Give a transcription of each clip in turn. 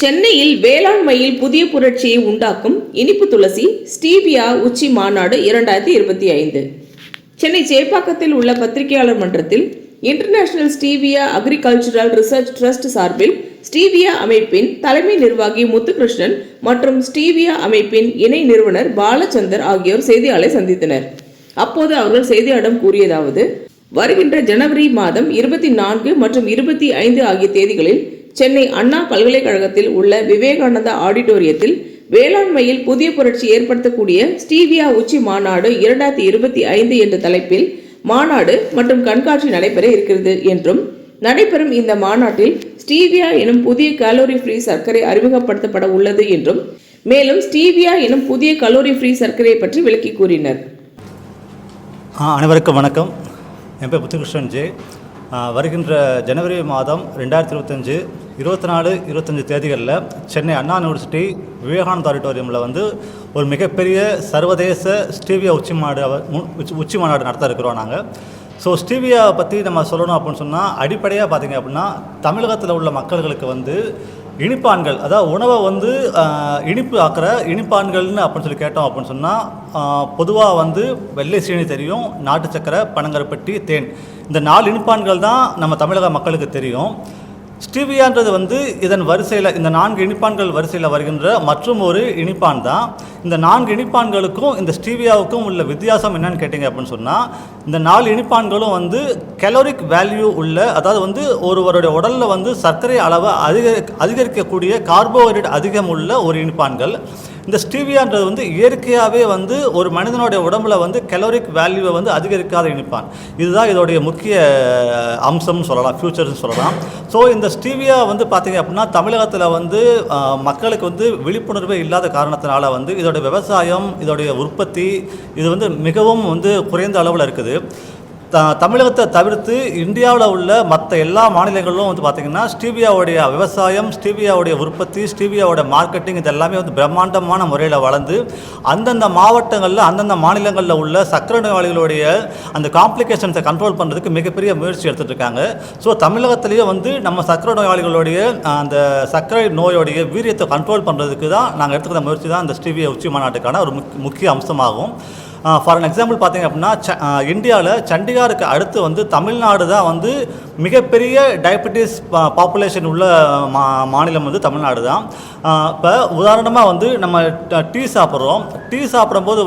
சென்னையில் வேளாண்மையில் புதிய புரட்சியை உண்டாக்கும் இனிப்பு துளசி ஸ்டீவியா உச்சி மாநாடு 2025. சென்னை சேப்பாக்கத்தில் உள்ள பத்திரிகையாளர் மன்றத்தில் international stevia agricultural research trust சார்பில் ஸ்டீவியா அமைப்பின் தலைமை நிர்வாகி முத்துகிருஷ்ணன் மற்றும் ஸ்டீவியா அமைப்பின் இணை நிறுவனர் பாலச்சந்தர் ஆகியோர் செய்தியாளரை சந்தித்தனர். அப்போது அவர்கள் செய்தியாளரிடம் கூறியதாவது: வருகின்ற ஜனவரி மாதம் 24 மற்றும் 25 ஆகிய தேதிகளில் சென்னை அண்ணா பல்கலைக்கழகத்தில் உள்ள விவேகானந்தா ஆடிட்டோரியத்தில் வேளாண்மையில் புதிய புரட்சி ஏற்படுத்தக்கூடிய ஸ்டீவியா உச்சி மாநாடு 2025 என்ற தலைப்பில் மாநாடு மற்றும் கண்காட்சி நடைபெற இருக்கிறது என்றும், நடைபெறும் இந்த மாநாட்டில் ஸ்டீவியா எனும் புதிய கலோரி ஃப்ரீ சர்க்கரை அறிமுகப்படுத்தப்பட உள்ளது என்றும், மேலும் ஸ்டீவியா எனும் புதிய கலோரி ஃப்ரீ சர்க்கரை பற்றி விளக்கி கூறினர். அனைவருக்கும் வணக்கம். என் பேர் முத்துகிருஷ்ணன் ஜே. வருகின்ற ஜனவரி மாதம் 2025 24, 25 தேதிகளில் சென்னை அண்ணா யூனிவர்சிட்டி விவேகானந்தா ஆடிட்டோரியமில் ஒரு மிகப்பெரிய சர்வதேச ஸ்டீவியா உச்சி மாநாடு நடத்த இருக்கிறோம் நாங்கள். ஸோ ஸ்டீவியா பற்றி நம்ம சொல்லணும் அப்படின்னு சொன்னால், அடிப்படையாக பார்த்திங்க அப்படின்னா தமிழகத்தில் உள்ள மக்களுக்கு இனிப்பான்கள், அதாவது உணவை இனிப்பு ஆக்கிற இனிப்பான்கள்னு அப்படின்னு சொல்லி கேட்டோம் அப்படின்னு சொன்னால், பொதுவாக வெள்ளை சீனி தெரியும், நாட்டு சக்கரை, பனங்கருப்பட்டி, தேன், இந்த 4 இனிப்பான்கள் தான் நம்ம தமிழக மக்களுக்கு தெரியும். ஸ்டீவியான்றது இதன் வரிசையில், இந்த 4 இனிப்பான்கள் வரிசையில் வருகின்ற மற்றும் ஒரு இனிப்பான் தான். இந்த 4 இனிப்பான்களுக்கும் இந்த ஸ்டீவியாவுக்கும் உள்ள வித்தியாசம் என்னன்னு கேட்டிங்க அப்படின்னு சொன்னால், இந்த 4 இனிப்பான்களும் கலோரிக் வேல்யூ உள்ள, அதாவது ஒருவருடைய உடலில் சர்க்கரை அளவை அதிகரிக்கக்கூடிய கார்போஹைட்ரேட் அதிகம் உள்ள ஒரு இனிப்பான்கள். இந்த ஸ்டீவியான்றது இயற்கையாகவே ஒரு மனிதனுடைய உடம்புல கலோரிக் வேல்யூவை அதிகரிக்காத இனிப்பான். இதுதான் இதோடைய முக்கிய அம்சம்னு சொல்லலாம், ஃபியூச்சர்ஸ்னு சொல்லலாம். ஸோ இந்த ஸ்டீவியா பார்த்திங்க அப்படின்னா தமிழகத்தில் மக்களுக்கு விழிப்புணர்வே இல்லாத காரணத்தினால இதோடைய விவசாயம், இதோடைய உற்பத்தி இது மிகவும் குறைந்த அளவில் இருக்குது. தமிழகத்தை தவிர்த்து இந்தியாவில் உள்ள மற்ற எல்லா மாநிலங்களிலும் பார்த்திங்கன்னா ஸ்டீவியாவுடைய விவசாயம், ஸ்டீவியாவுடைய உற்பத்தி, ஸ்டீவியாவோட மார்க்கெட்டிங் இது எல்லாமே பிரம்மாண்டமான முறையில் வளர்ந்து அந்தந்த மாவட்டங்களில், அந்தந்த மாநிலங்களில் உள்ள சர்க்கரை நோயாளிகளுடைய அந்த காம்ப்ளிகேஷன்ஸை கண்ட்ரோல் பண்ணுறதுக்கு மிகப்பெரிய முயற்சி எடுத்துகிட்டு இருக்காங்க. ஸோ தமிழகத்திலேயே நம்ம சர்க்கரை நோயாளிகளுடைய அந்த சர்க்கரை நோயோடைய வீரியத்தை கண்ட்ரோல் பண்ணுறதுக்கு தான் நாங்கள் எடுத்துக்கிற முயற்சி தான் இந்த ஸ்டீவியா உச்சி மாநாட்டுக்கான ஒரு முக்கிய அம்சமாகும். ஃபார் அன் எக்ஸாம்பிள் பார்த்திங்க அப்படின்னா, இந்தியாவில் சண்டிகாருக்கு அடுத்து தமிழ்நாடு தான் மிகப்பெரிய டயபெட்டிஸ் பாப்புலேஷன் உள்ள மாநிலம் தமிழ்நாடு தான். இப்போ உதாரணமாக நம்ம டீ சாப்பிட்றோம். டீ சாப்பிடும்போது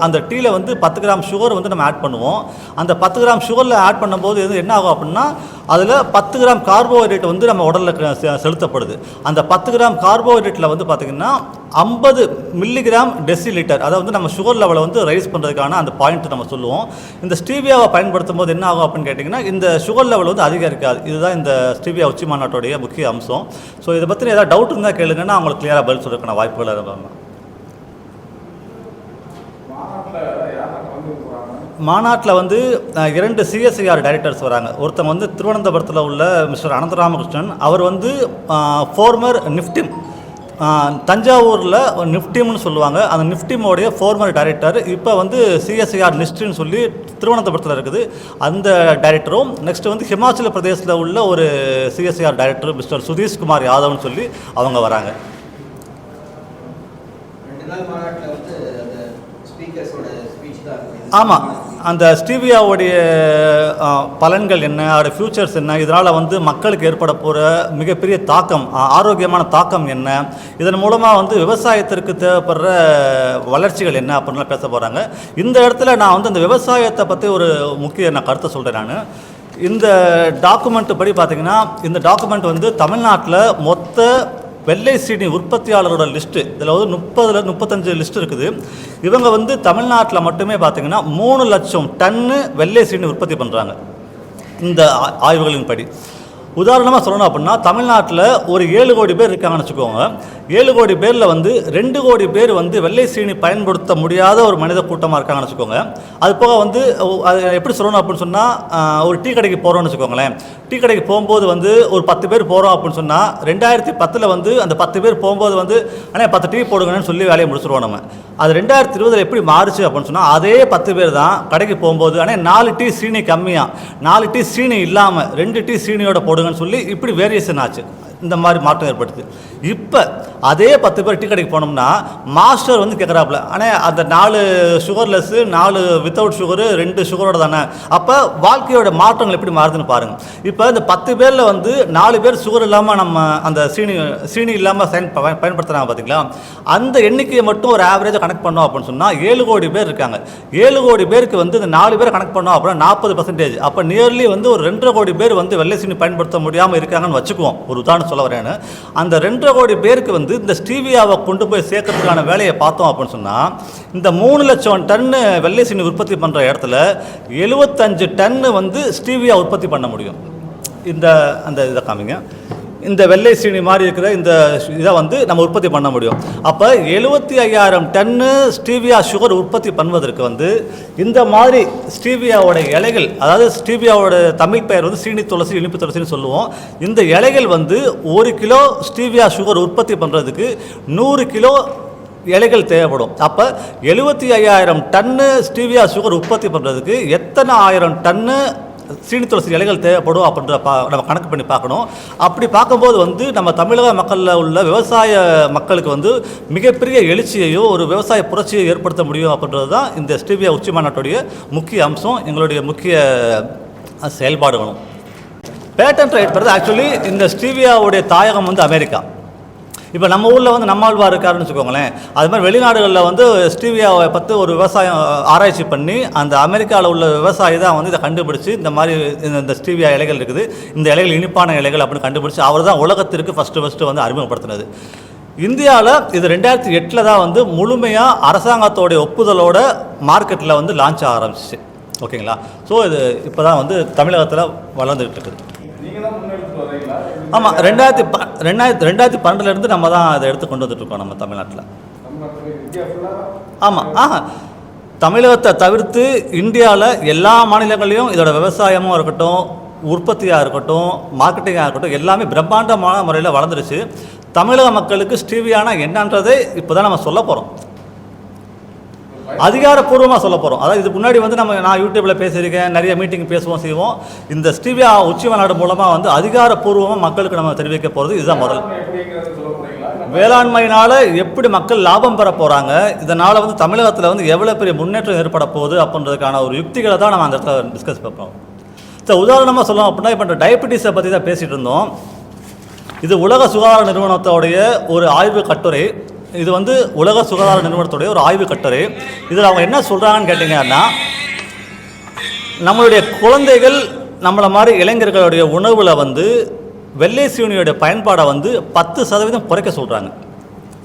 அந்த டீயில் 10 கிராம் சுகர் நம்ம ஆட் பண்ணுவோம். அந்த 10 கிராம் சுகரில் ஆட் பண்ணும்போது என்ன ஆகும் அப்படின்னா, அதில் 10 கிராம் கார்போஹைட்ரேட் நம்ம உடலில் செலுத்தப்படுது. அந்த 10 கிராம் கார்போஹைட்ரேட்டில் பார்த்திங்கன்னா 50 மில்லிகிராம் டெசிலிட்டர், அதாவது நம்ம சுகர் லெவலை ரைஸ் பண்ணுறதுக்கான அந்த பாயிண்ட் நம்ம சொல்லுவோம். இந்த ஸ்டீவியாவை பயன்படுத்தும் போது என்ன ஆகும் அப்படின்னு கேட்டிங்கன்னா, இந்த சுகர் லெவல் அதிகம் இருக்காது. இதுதான் இந்த ஸ்டீவியா உச்சி மாநாட்டுடைய முக்கிய அம்சம். ஸோ இதை பற்றி ஏதாவது டவுட் இருந்தால் கேளுங்கன்னா அவங்களுக்கு கிளியராக பதில் சொல்கிறதுக்கான வாய்ப்புகள் இருக்கும். மாநாட்டில் 2 CSIR டைரக்டர்ஸ் வராங்க. ஒருத்தங்க திருவனந்தபுரத்தில் உள்ள மிஸ்டர் அனந்தராமகிருஷ்ணன், அவர் ஃபார்மர் நிஃப்டிம், தஞ்சாவூரில் நிஃப்டிம்னு சொல்லுவாங்க, அந்த நிஃப்டிமோடைய ஃபார்மர் டைரக்டர். இப்போ CSIR லிஸ்ட்டுன்னு சொல்லி திருவனந்தபுரத்தில் இருக்குது, அந்த டைரக்டரும். நெக்ஸ்ட் ஹிமாச்சல பிரதேசில் உள்ள ஒரு CSIR director mister Sudheesh Kumar யாதவ்னு சொல்லி அவங்க வராங்க. ஆமாம், அந்த ஸ்டீவியாவுடைய பலன்கள் என்ன, அதோடைய ஃபியூச்சர்ஸ் என்ன, இதனால் மக்களுக்கு ஏற்பட போகிற மிகப்பெரிய தாக்கம், ஆரோக்கியமான தாக்கம் என்ன, இதன் மூலமாக விவசாயத்திற்கு தேவைப்படுற வளர்ச்சிகள் என்ன அப்படின்லாம் பேச போகிறாங்க. இந்த இடத்துல நான் அந்த விவசாயத்தை பற்றி ஒரு முக்கிய கருத்தை சொல்கிறேன். நான் இந்த டாக்குமெண்ட் படி பார்த்திங்கன்னா, இந்த டாக்குமெண்ட் தமிழ்நாட்டில் மொத்த வெள்ளை சீனி உற்பத்தியாளரோட லிஸ்ட்டு, இதில் 35 லிஸ்ட் இருக்குது. இவங்க தமிழ்நாட்டில் மட்டுமே பார்த்திங்கன்னா 3 லட்சம் டன்னு வெள்ளை சீனி உற்பத்தி பண்ணுறாங்க இந்த ஆய்வுகளின் படி. உதாரணமாக சொல்லணும் அப்படின்னா, தமிழ்நாட்டில் ஒரு 7 கோடி பேர் இருக்காங்கன்னு வச்சுக்கோங்க. 7 கோடி பேரில் 2 கோடி பேர் வெள்ளை சீனி பயன்படுத்த முடியாத ஒரு மனித கூட்டமாக இருக்காங்கன்னு வச்சுக்கோங்க. அது போக அது எப்படி சொல்லணும் அப்படின்னு சொன்னால், ஒரு டீ கடைக்கு போகிறோம்னு வச்சுக்கோங்களேன். டீ கடைக்கு போகும்போது ஒரு 10 பேர் போகிறோம் அப்படின்னு சொன்னால், 2010 அந்த 10 பேர் போகும்போது ஆனால் 10 டீ போடுங்கன்னு சொல்லி வேலையை முடிச்சுருவோம் நம்ம. அது 2020 எப்படி மாறுச்சு அப்படின்னு சொன்னால், அதே 10 பேர் தான் கடைக்கு போகும்போது ஆனால் 4 டீ சீனி கம்மியாக, 4 டீ சீனி இல்லாமல் 2 டீ சீனியோட போடுங்கன்னு சொல்லி இப்படி வேரியேஷன் ஆச்சு. இந்த மாதிரி மாற்றம் ஏற்படுது. இப்போ அதே 10 பேர் டீ கடைக்கு போனோம்னா மாஸ்டர் வந்து கேட்குறாப்புல, ஆனால் அந்த 4 சுகர்லெஸ்ஸு 4 வித்தவுட் சுகரு 2 சுகரோட தானே. அப்போ வாழ்க்கையோட மாற்றங்கள் எப்படி மாறுதுன்னு பாருங்கள். இப்போ இந்த 10 பேரில் வந்து 4 பேர் சுகர் இல்லாமல் நம்ம அந்த சீனி இல்லாமல் பயன்படுத்துகிறாங்க பார்த்தீங்களா, அந்த எண்ணிக்கையை மட்டும் ஒரு ஆவரேஜாக கனெக்ட் பண்ணோம் அப்படின்னு சொன்னால் 7 கோடி பேர் இருக்காங்க. 7 கோடி பேருக்கு வந்து இந்த 4 பேரை கனெக்ட் பண்ணோம் அப்படின்னா 40%. அப்போ நியர்லி வந்து ஒரு 2.5 கோடி பேர் வந்து வெள்ளை சீனி பயன்படுத்த முடியாமல் இருக்காங்கன்னு வச்சுக்குவோம். ஒரு உதாரணம் சொல்ல வரேன்னு, அந்த 2.5 கோடி பேருக்கு வந்து இந்த ஸ்டீவியாவை கொண்டு போய் சேர்க்கறதுக்கான வேலையை பார்த்தோம் அப்படின்னு சொன்னால் இந்த 3 லட்சம் டன்னு வெள்ளை சீனி உற்பத்தி பண்ணுற இடத்துல 75 டன்னு வந்து ஸ்டீவியா உற்பத்தி பண்ண முடியும். இதை காமிங்க. இந்த வெள்ளை சீனி மாதிரி இருக்கிற இந்த இதை வந்து நம்ம உற்பத்தி பண்ண முடியும். அப்போ 75,000 டன்னு ஸ்டீவியா சுகர் உற்பத்தி பண்ணுவதற்கு வந்து இந்த மாதிரி ஸ்டீவியாவோட இலைகள், அதாவது ஸ்டீவியாவோட தமிழ் பெயர் வந்து சீனி துளசி, இனிப்பு துளசின்னு சொல்லுவோம். இந்த இலைகள் வந்து 1 கிலோ ஸ்டீவியா சுகர் உற்பத்தி பண்ணுறதுக்கு 100 கிலோ இலைகள் தேவைப்படும். அப்போ 75,000 டன்னு ஸ்டீவியா சுகர் உற்பத்தி பண்ணுறதுக்கு எத்தனை 1000 டன்னு சீனி துளசி இலைகள் தேவைப்படும் அப்படின்ற நம்ம கணக்கு பண்ணி பார்க்கணும். அப்படி பார்க்கும்போது வந்து நம்ம தமிழக மக்களில் உள்ள விவசாய மக்களுக்கு வந்து மிகப்பெரிய எழுச்சியையோ ஒரு விவசாய புரட்சியை ஏற்படுத்த முடியும் அப்படின்றது தான் இந்த ஸ்டீவியா உச்சி மாநாட்டுடைய முக்கிய அம்சம், எங்களுடைய முக்கிய செயல்பாடுகளும். பேட்டன்ட் ரைட் பெறுறது ஆக்சுவலி இந்த ஸ்டீவியாவுடைய தாயகம் வந்து அமெரிக்கா. இப்போ நம்ம ஊரில் வந்து நம்மாழ்வார் இருக்காருன்னு வச்சுக்கோங்களேன், அது மாதிரி வெளிநாடுகளில் வந்து ஸ்டீவியாவை பற்றி ஒரு விவசாயம் ஆராய்ச்சி பண்ணி அந்த அமெரிக்காவில் உள்ள விவசாயி தான் வந்து இதை கண்டுபிடிச்சி இந்த மாதிரி இந்த ஸ்டீவியா இலைகள் இருக்குது, இந்த இலைகள் இனிப்பான இலைகள் அப்படின்னு கண்டுபிடிச்சி அவர் தான் உலகத்திற்கு ஃபஸ்ட்டு வந்து அறிமுகப்படுத்தினது. இந்தியாவில் இது 2008 தான் வந்து முழுமையாக அரசாங்கத்தோடைய ஒப்புதலோட மார்க்கெட்டில் வந்து லான்ச் ஆரம்பிச்சிச்சு. ஓகேங்களா? ஸோ இது இப்போ தான் வந்து தமிழகத்தில் வளர்ந்துகிட்டு இருக்குது. ஆமாம், 2012 நம்ம தான் அதை எடுத்து கொண்டு வந்துட்டுருக்கோம் நம்ம தமிழ்நாட்டில். ஆமாம், தமிழகத்தை தவிர்த்து இந்தியாவில் எல்லா மாநிலங்களையும் இதோட விவசாயமும் இருக்கட்டும், உற்பத்தியாக இருக்கட்டும், மார்க்கெட்டிங்காக இருக்கட்டும், எல்லாமே பிரம்மாண்டமான முறையில் வளர்ந்துருச்சு. தமிழக மக்களுக்கு ஸ்டீவியானா என்னன்றதை இப்போ தான் நம்ம சொல்ல போகிறோம், அதிகாரப்பூர்வமாக சொல்ல போகிறோம். அதாவது இதுக்கு முன்னாடி வந்து நான் யூடியூப்பில் பேசியிருக்கேன், நிறைய மீட்டிங் பேசுவோம் செய்வோம். இந்த ஸ்டீவியா உச்சி மாநாடு மூலமாக வந்து அதிகாரப்பூர்வமாக மக்களுக்கு நம்ம தெரிவிக்க போகிறது இதுதான் முதல். வேளாண்மையினால் எப்படி மக்கள் லாபம் பெற போகிறாங்க, இதனால் வந்து தமிழகத்தில் வந்து எவ்வளோ பெரிய முன்னேற்றம் ஏற்பட போகுது அப்படின்றதுக்கான ஒரு யுக்திகளை தான் நம்ம அந்த இடத்துல டிஸ்கஸ் பண்ணுறோம். ஸோ உதாரணமாக சொல்லலாம் அப்படின்னா, இப்போ டயபெட்டிஸை பற்றி தான் பேசிகிட்டு இருந்தோம். இது உலக சுகாதார நிறுவனத்தோடைய ஒரு ஆய்வு கட்டுரை. இது வந்து உலக சுகாதார நிறுவனத்துடைய ஒரு ஆய்வு கட்டுரை. இதில் அவங்க என்ன சொல்கிறாங்கன்னு கேட்டிங்கன்னா, நம்மளுடைய குழந்தைகள் நம்மளை மாதிரி இளைஞர்களுடைய உணவில் வந்து வெள்ளை சீனியோடைய பயன்பாடை வந்து 10% குறைக்க சொல்கிறாங்க.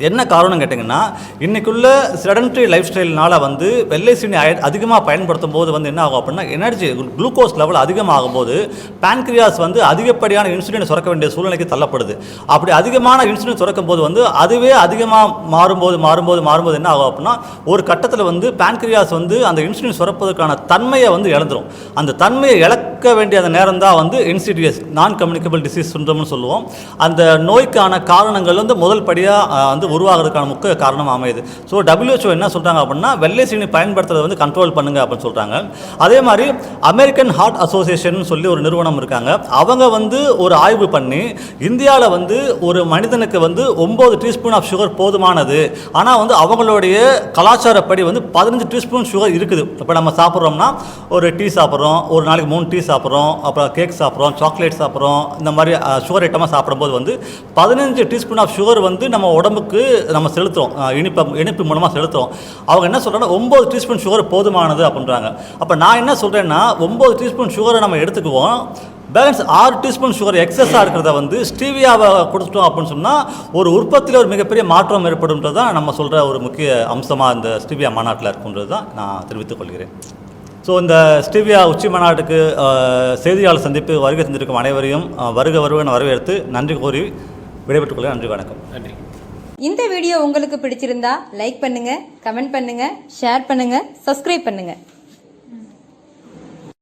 என்ன காரணம் கேட்டிங்கன்னா, இன்றைக்குள்ள செடன்ட்ரி லைஃப் ஸ்டைல்னால் வந்து வெள்ளை சீனி அதிகமாக பயன்படுத்தும் போது வந்து என்ன ஆகும் அப்படின்னா, எனர்ஜி குளுக்கோஸ் லெவல் அதிகமாகும் போது பேன்க்ரியாஸ் வந்து அதிகப்படியான இன்சுலினை சுரக்க வேண்டிய சூழ்நிலைக்கு தள்ளப்படுது. அப்படி அதிகமான இன்சுலின் சுரக்கும் போது வந்து அதுவே அதிகமாக மாறும்போது என்ன ஆகும் அப்படின்னா, ஒரு கட்டத்தில் வந்து பேன்க்ரியாஸ் வந்து அந்த இன்சுலின் சுரப்பதற்கான தன்மையை வந்து இழந்துடும். அந்த தன்மையை இழக்க வேண்டிய அந்த நேரம் தான் வந்து NCDs, நான் கம்யூனிகபிள் டிசீஸ் சிண்ட்ரோம்னு சொல்லுவோம். அந்த நோய்க்கான காரணங்கள் வந்து முதல் படியாக வந்து உருவாகிறதுக்கான முக்கிய காரணம் அமையுது. ஸோ WHO என்ன சொல்கிறாங்க அப்படின்னா, வெள்ளை சீனி பயன்படுத்துறதை வந்து கண்ட்ரோல் பண்ணுங்க அப்படின்னு சொல்கிறாங்க. அதே மாதிரி அமெரிக்கன் ஹார்ட் அசோசியேஷன் சொல்லி ஒரு நிறுவனம் இருக்காங்க. அவங்க வந்து ஒரு ஆய்வு பண்ணி இந்தியாவில் வந்து ஒரு மனிதனுக்கு வந்து 9 டீஸ்பூன் ஆஃப் சுகர் போதுமானது, ஆனால் வந்து அவங்களுடைய கலாச்சாரப்படி வந்து 15 டீஸ்பூன் சுகர் இருக்குது. இப்போ நம்ம சாப்பிட்றோம்னா ஒரு டீ சாப்பிட்றோம், ஒரு நாளைக்கு 3 டீ சாப்பிட்றோம், அப்புறம் கேக் சாப்பிட்றோம், சாக்லேட் சாப்பிட்றோம், இந்த மாதிரி சுகர் ஐட்டமாக சாப்பிடும்போது வந்து 15 டீஸ்பூன் ஆஃப் சுகர் வந்து நம்ம உடம்புக்கு நம்ம செலுத்துறோம், இனிப்பு மூலமாக செலுத்துறோம். அவங்க என்ன சொல்கிறாங்கன்னா 9 டீஸ்பூன் சுகர் போதுமானது அப்படின்றாங்க. அப்போ நான் என்ன சொல்கிறேன்னா, 9 டீஸ்பூன் சுகரை நம்ம எடுத்துக்குவோம், பேலன்ஸ் 6 டீஸ்பூன் சுகர் எக்ஸஸாக இருக்கிறத வந்து ஸ்டீவியாவை கொடுத்துட்டோம் அப்படின்னு சொன்னால் ஒரு உற்பத்தியில் ஒரு மிகப்பெரிய மாற்றம் ஏற்படும்ன்றது தான் நம்ம சொல்கிற ஒரு முக்கிய அம்சமாக இந்த ஸ்டீவியா மாநாட்டில் இருக்குன்றது தான் நான் தெரிவித்துக் கொள்கிறேன். ஸோ இந்த ஸ்டீவியா உச்சி மாநாட்டுக்கு செய்தியாளர் சந்திப்பு வருகை தந்திருக்கும் அனைவரையும் வருகை வரவேற்று நன்றி கூறி விடைபெற்றுக் கொள்ள நன்றி, வணக்கம். நன்றி. இந்த வீடியோ உங்களுக்கு பிடிச்சிருந்தா லைக் பண்ணுங்க, கமெண்ட் பண்ணுங்க, ஷேர் பண்ணுங்க, சப்ஸ்கிரைப் பண்ணுங்க.